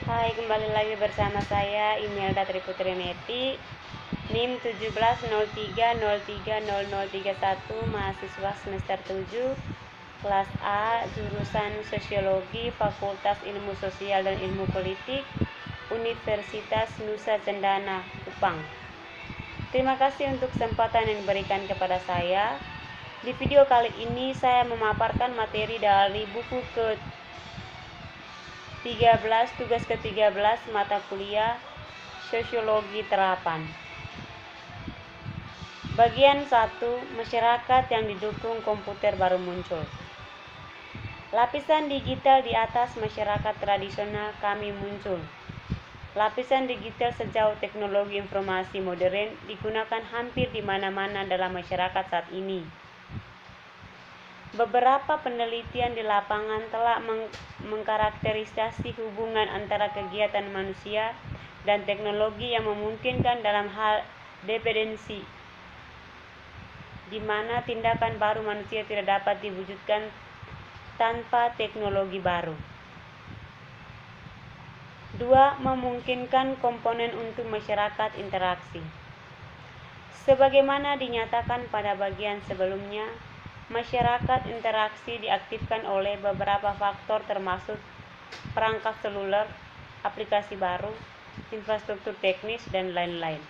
Hai, kembali lagi bersama saya Imelda Triputrianeti, NIM 1703030031, mahasiswa semester 7, kelas A, jurusan Sosiologi, Fakultas Ilmu Sosial dan Ilmu Politik, Universitas Nusa Cendana, Kupang. Terima kasih untuk kesempatan yang diberikan kepada saya. Di video kali ini saya memaparkan materi dari buku ke-13, tugas ke-13, mata kuliah Sosiologi Terapan. Bagian 1, masyarakat yang didukung komputer baru muncul. Lapisan digital di atas masyarakat tradisional kami muncul. Lapisan digital sejauh teknologi informasi modern digunakan hampir di mana-mana dalam masyarakat saat ini. Beberapa penelitian di lapangan telah mengkarakterisasi hubungan antara kegiatan manusia dan teknologi yang memungkinkan dalam hal dependensi, di mana tindakan baru manusia tidak dapat diwujudkan tanpa teknologi baru. 2. Memungkinkan komponen untuk masyarakat interaksi. Sebagaimana dinyatakan pada bagian sebelumnya, masyarakat interaksi diaktifkan oleh beberapa faktor termasuk perangkat seluler, aplikasi baru, infrastruktur teknis, dan lain-lain.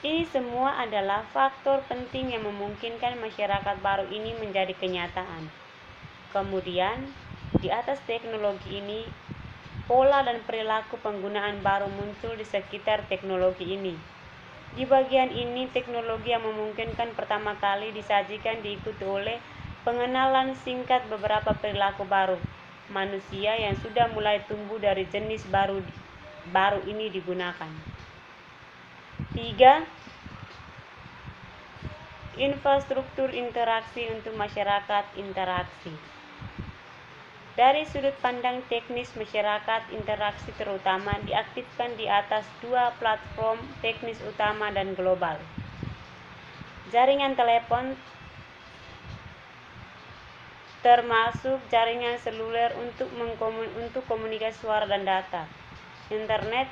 Ini semua adalah faktor penting yang memungkinkan masyarakat baru ini menjadi kenyataan. Kemudian, di atas teknologi ini, pola dan perilaku penggunaan baru muncul di sekitar teknologi ini. Di bagian ini, teknologi yang memungkinkan pertama kali disajikan diikuti oleh pengenalan singkat beberapa perilaku baru manusia yang sudah mulai tumbuh dari jenis baru ini digunakan. 3. Infrastruktur interaksi untuk masyarakat interaksi. Dari sudut pandang teknis, masyarakat interaksi terutama diaktifkan di atas 2 platform teknis utama dan global. Jaringan telepon, termasuk jaringan seluler untuk komunikasi suara dan data. Internet.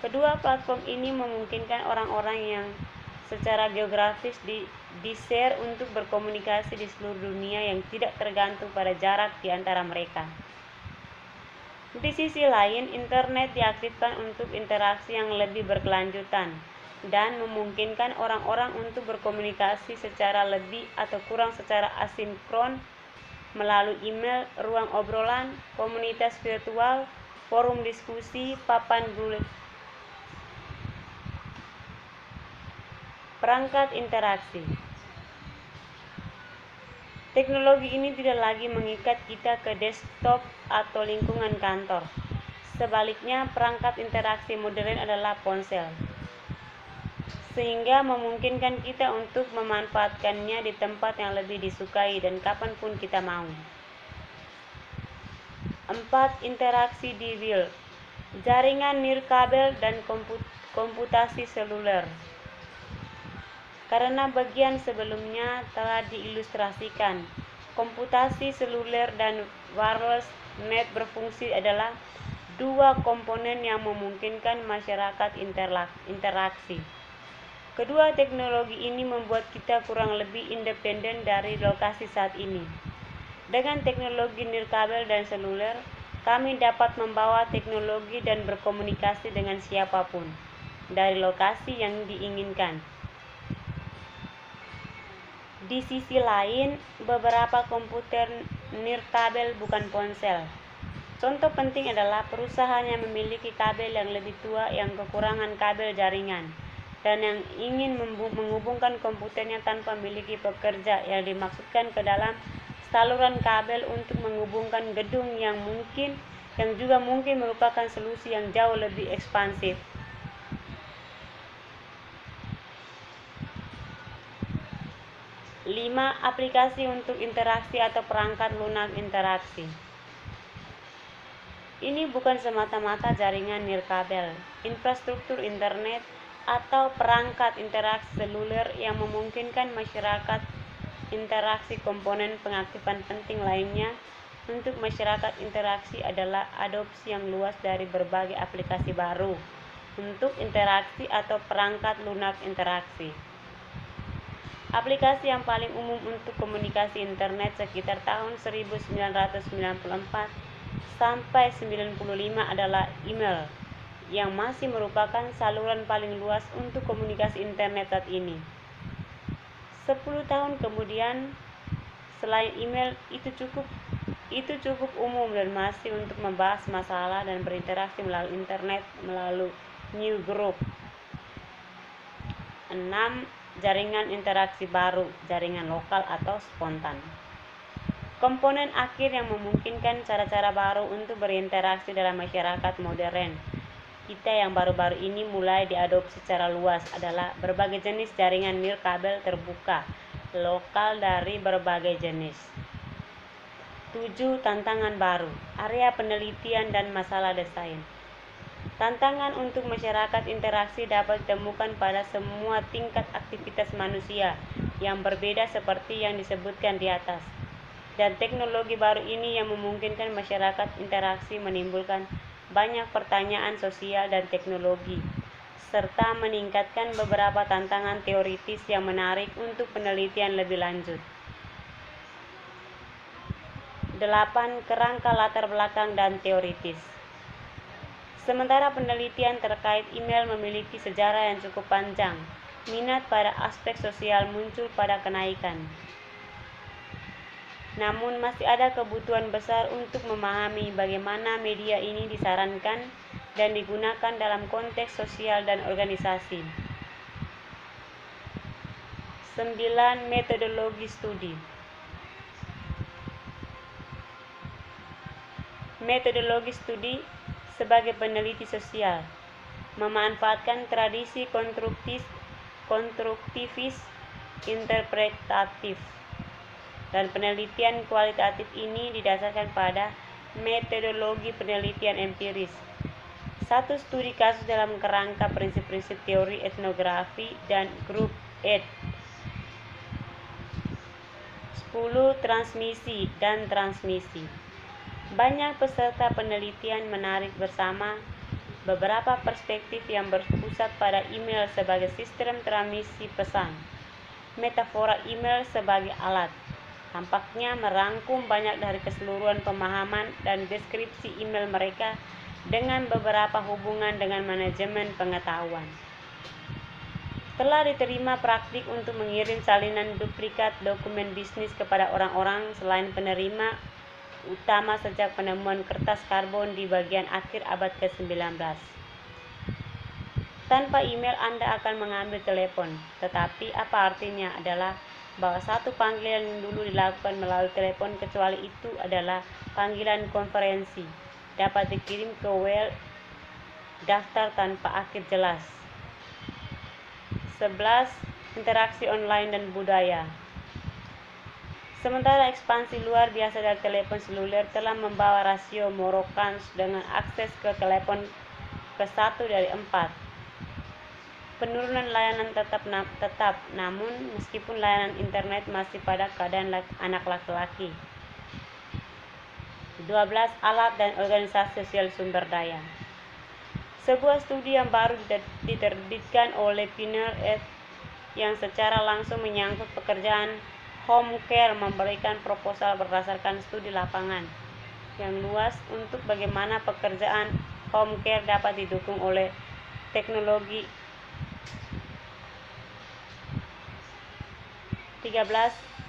Kedua platform ini memungkinkan orang-orang yang secara geografis di-share untuk berkomunikasi di seluruh dunia yang tidak tergantung pada jarak di antara mereka. Di sisi lain, internet diaktifkan untuk interaksi yang lebih berkelanjutan dan memungkinkan orang-orang untuk berkomunikasi secara lebih atau kurang secara asinkron melalui email, ruang obrolan, komunitas virtual, forum diskusi, papan bulet. Perangkat interaksi. Teknologi ini tidak lagi mengikat kita ke desktop atau lingkungan kantor. Sebaliknya, perangkat interaksi modern adalah ponsel, sehingga memungkinkan kita untuk memanfaatkannya di tempat yang lebih disukai dan kapanpun kita mau. 4. Interaksi di real. Jaringan nirkabel dan komputasi seluler. Karena bagian sebelumnya telah diilustrasikan, komputasi seluler dan wireless net berfungsi adalah 2 komponen yang memungkinkan masyarakat interaksi. Kedua teknologi ini membuat kita kurang lebih independen dari lokasi saat ini. Dengan teknologi nirkabel dan seluler, kami dapat membawa teknologi dan berkomunikasi dengan siapapun dari lokasi yang diinginkan. Di sisi lain, beberapa komputer nirkabel bukan ponsel. Contoh penting adalah perusahaan yang memiliki kabel yang lebih tua yang kekurangan kabel jaringan dan yang ingin menghubungkan komputernya tanpa memiliki pekerja yang dimasukkan ke dalam saluran kabel untuk menghubungkan gedung yang juga mungkin merupakan solusi yang jauh lebih ekspansif. 5. Aplikasi untuk interaksi atau perangkat lunak interaksi. Ini bukan semata-mata jaringan nirkabel, infrastruktur internet, atau perangkat interaksi seluler yang memungkinkan masyarakat interaksi. Komponen pengaktifan penting lainnya untuk masyarakat interaksi adalah adopsi yang luas dari berbagai aplikasi baru untuk interaksi atau perangkat lunak interaksi. Aplikasi yang paling umum untuk komunikasi internet sekitar tahun 1994 sampai 95 adalah email, yang masih merupakan saluran paling luas untuk komunikasi internet saat ini. 10 tahun kemudian, selain email, itu cukup umum dan masih untuk membahas masalah dan berinteraksi melalui internet melalui newsgroup. 6. Jaringan interaksi baru, jaringan lokal atau spontan. Komponen akhir yang memungkinkan cara-cara baru untuk berinteraksi dalam masyarakat modern kita yang baru-baru ini mulai diadopsi secara luas adalah berbagai jenis jaringan nirkabel terbuka lokal dari berbagai jenis. 7. Tantangan baru, area penelitian dan masalah desain. Tantangan untuk masyarakat interaksi dapat ditemukan pada semua tingkat aktivitas manusia yang berbeda seperti yang disebutkan di atas. Dan teknologi baru ini yang memungkinkan masyarakat interaksi menimbulkan banyak pertanyaan sosial dan teknologi, serta meningkatkan beberapa tantangan teoritis yang menarik untuk penelitian lebih lanjut. 8. Kerangka latar belakang dan teoritis. Sementara penelitian terkait email memiliki sejarah yang cukup panjang, minat pada aspek sosial muncul pada kenaikan. Namun masih ada kebutuhan besar untuk memahami bagaimana media ini disarankan dan digunakan dalam konteks sosial dan organisasi. 9. Metodologi studi. Metodologi studi sebagai peneliti sosial memanfaatkan tradisi konstruktivis interpretatif, dan penelitian kualitatif ini didasarkan pada metodologi penelitian empiris. 1. Studi kasus dalam kerangka prinsip-prinsip teori etnografi dan grup ed. 10. Transmisi dan transmisi. Banyak peserta penelitian menarik bersama beberapa perspektif yang berpusat pada email sebagai sistem transmisi pesan. Metafora email sebagai alat tampaknya merangkum banyak dari keseluruhan pemahaman dan deskripsi email mereka dengan beberapa hubungan dengan manajemen pengetahuan. Telah diterima praktik untuk mengirim salinan duplikat dokumen bisnis kepada orang-orang selain penerima utama sejak penemuan kertas karbon di bagian akhir abad ke-19. Tanpa email Anda akan mengambil telepon, tetapi apa artinya adalah bahwa satu panggilan yang dulu dilakukan melalui telepon, kecuali itu adalah panggilan konferensi, dapat dikirim ke WL daftar tanpa akhir jelas. 11. Interaksi online dan budaya. Sementara ekspansi luar biasa dari telepon seluler telah membawa rasio Moroccans dengan akses ke telepon ke 1 dari 4. Penurunan layanan tetap, namun meskipun layanan internet masih pada keadaan anak laki-laki. 12. Alat dan organisasi sosial sumber daya. Sebuah studi yang baru diterbitkan oleh Pinner et yang secara langsung menyangkut pekerjaan home care memberikan proposal berdasarkan studi lapangan yang luas untuk bagaimana pekerjaan home care dapat didukung oleh teknologi. 13.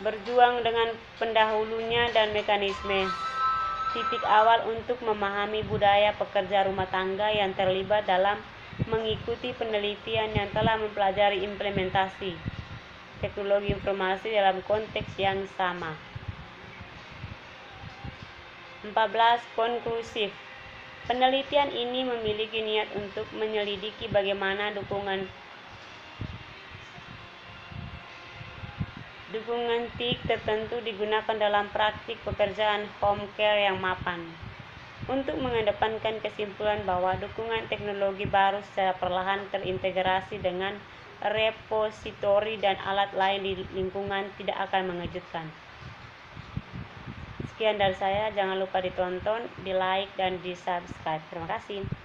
Berjuang dengan pendahulunya dan mekanisme. Titik awal untuk memahami budaya pekerja rumah tangga yang terlibat dalam mengikuti penelitian yang telah mempelajari implementasi teknologi informasi dalam konteks yang sama. 14. Konklusif. Penelitian ini memiliki niat untuk menyelidiki bagaimana dukungan TIC tertentu digunakan dalam praktik pekerjaan home care yang mapan, untuk mengedepankan kesimpulan bahwa dukungan teknologi baru secara perlahan terintegrasi dengan repositori dan alat lain di lingkungan tidak akan mengejutkan. Sekian Sekian dari saya, jangan lupa ditonton, di like, dan di subscribe. Terima kasih.